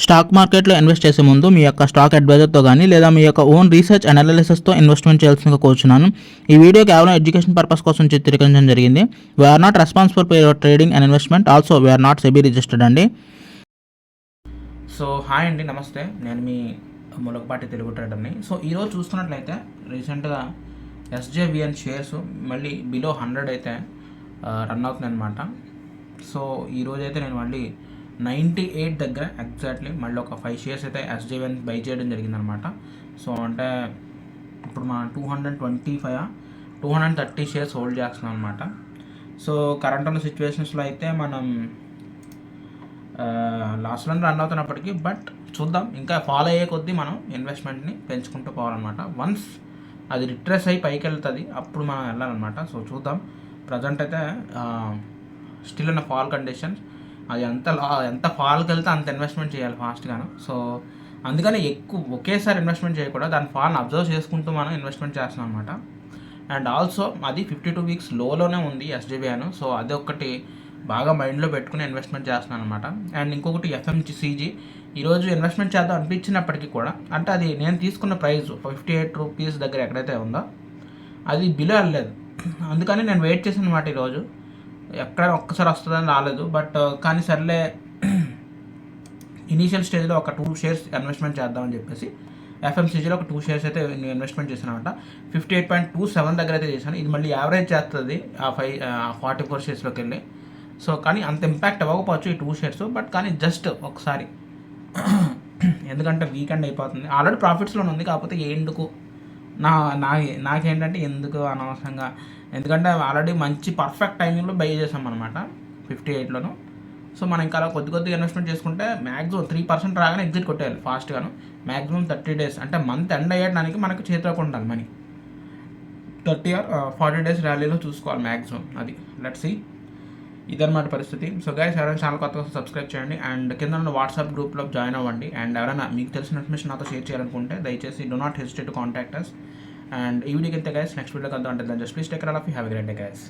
Stock మార్కెట్లో invest చేసే ముందు మీ యొక్క స్టాక్ అడ్వైజర్తో కానీ లేదా మీ యొక్క ఓన్ రీసెర్చ్ అనాలిసిస్తో ఇన్వెస్ట్మెంట్ చేయాల్సిందిగా కోరుచున్నాను. ఈ వీడియో కేవలం ఎడ్యుకేషన్ పర్పస్ కోసం చిత్రీకరించడం జరిగింది. We are not responsible for your trading and investment. Also we are not SEBI registered అండి. సో హాయ్ అండి, నమస్తే. నేను మీ ములకపాటి తెలుగు ట్రేడర్ని. సో ఈరోజు చూస్తున్నట్లయితే రీసెంట్గా ఎస్జేవిఎన్ షేర్స్ మళ్ళీ బిలో 100 అయితే రన్ అవుతుంది అనమాట. సో ఈరోజు అయితే నేను మళ్ళీ 98 దగ్గర ఎగ్జాక్ట్లీ మళ్ళీ ఒక 5 షేర్స్ అయితే ఎస్జేవిఎన్ బై చేయడం జరిగిందనమాట. సో అంటే ఇప్పుడు మనం 230 షేర్స్ హోల్డ్ చేస్తున్నాం అనమాట. సో కరెంట్ ఉన్న సిచ్యువేషన్స్లో అయితే మనం లాస్ట్లో రన్ అవుతున్నప్పటికీ బట్ చూద్దాం, ఇంకా ఫాలో అయ్యే కొద్దీ మనం ఇన్వెస్ట్మెంట్ని పెంచుకుంటూ పోవాలన్నమాట. వన్స్ అది రిట్రెస్ అయ్యి పైకి వెళ్తుంది అప్పుడు మనం వెళ్ళాలన్నమాట. సో చూద్దాం. ప్రజెంట్ అయితే స్టిల్ ఉన్న ఫాల్ కండిషన్స్, అది ఎంత ఫాల్కి వెళ్తే అంత ఇన్వెస్ట్మెంట్ చేయాలి ఫాస్ట్గాను. సో అందుకని ఎక్కువ ఒకేసారి ఇన్వెస్ట్మెంట్ చేయకూడదు, దాని ఫాల్ని అబ్జర్వ్ చేసుకుంటూ మనం ఇన్వెస్ట్మెంట్ చేస్తున్నాం అనమాట. అండ్ ఆల్సో అది 52 వీక్స్ లోనే ఉంది ఎస్జేబిఎన్. సో అది ఒకటి బాగా మైండ్లో పెట్టుకుని ఇన్వెస్ట్మెంట్ చేస్తున్నాను అనమాట. అండ్ ఇంకొకటి ఎఫ్ఎంసీజీ ఈరోజు ఇన్వెస్ట్మెంట్ చేద్దాం అనిపించినప్పటికీ కూడా, అంటే అది నేను తీసుకున్న ప్రైస్ 58 రూపీస్ దగ్గర ఎక్కడైతే ఉందో అది బిలో వెళ్ళలేదు. అందుకని నేను వెయిట్ చేశాను అనమాట. ఈరోజు ఎక్కడైనా ఒక్కసారి వస్తుందని రాలేదు, బట్ కానీ సర్లే ఇనీషియల్ స్టేజ్లో ఒక 2 షేర్స్ ఇన్వెస్ట్మెంట్ చేద్దామని చెప్పేసి ఎఫ్ఎంసీజీలో ఒక 2 షేర్స్ అయితే నేను ఇన్వెస్ట్మెంట్ చేశాను అనమాట. 58.27 దగ్గర అయితే చేశాను. ఇది మళ్ళీ యావరేజ్ చేస్తుంది ఆ 44 షేర్స్లోకి వెళ్ళి. సో కానీ అంత ఇంపాక్ట్ అవ్వకపోవచ్చు ఈ 2 షేర్స్, బట్ కానీ జస్ట్ ఒకసారి ఎందుకంటే వీకెండ్ అయిపోతుంది, ఆల్రెడీ ప్రాఫిట్స్లో ఉంది. కాకపోతే ఎందుకు నాకేంటంటే ఎందుకు అనవసరంగా, ఎందుకంటే ఆల్రెడీ మంచి పర్ఫెక్ట్ టైమింగ్లో బై చేసాం అనమాట 58లోను. సో మనం ఇంకా అలా కొద్దిగా ఇన్వెస్ట్మెంట్ చేసుకుంటే మ్యాక్సిమం 3% రాగానే ఎగ్జిట్ కొట్టేయాలి ఫాస్ట్గాను. మ్యాక్సిమం 30 డేస్ అంటే మంత్ ఎండ్ అయ్యడానికి మనకు చేతిలోకి ఉండాలి మనీ. 30 or 40 డేస్ ర్యాలీలో చూసుకోవాలి మ్యాక్సిమం. అది లెట్స్ సీ, ఇదన్నమాట పరిస్థితి. సో గైస్, ఎవరైనా ఛానల్ కొత్తగా సబ్స్క్రైబ్ చేయండి అండ్ కింద ఉన్న వాట్సాప్ గ్రూప్లో జాయిన్ అవ్వండి. అండ్ ఎవరైనా మీకు తెలిసిన ఇన్ఫర్మేషన్ నాతో షేర్ చేయాలనుకుంటే దయచేసి do not hesitate to contact us. And ఈ వీడియోకి అయితే గైస్ నెక్స్ట్ వీడియోకి అంతా ఉంటుంది. Just please take care of you. Have a great day guys.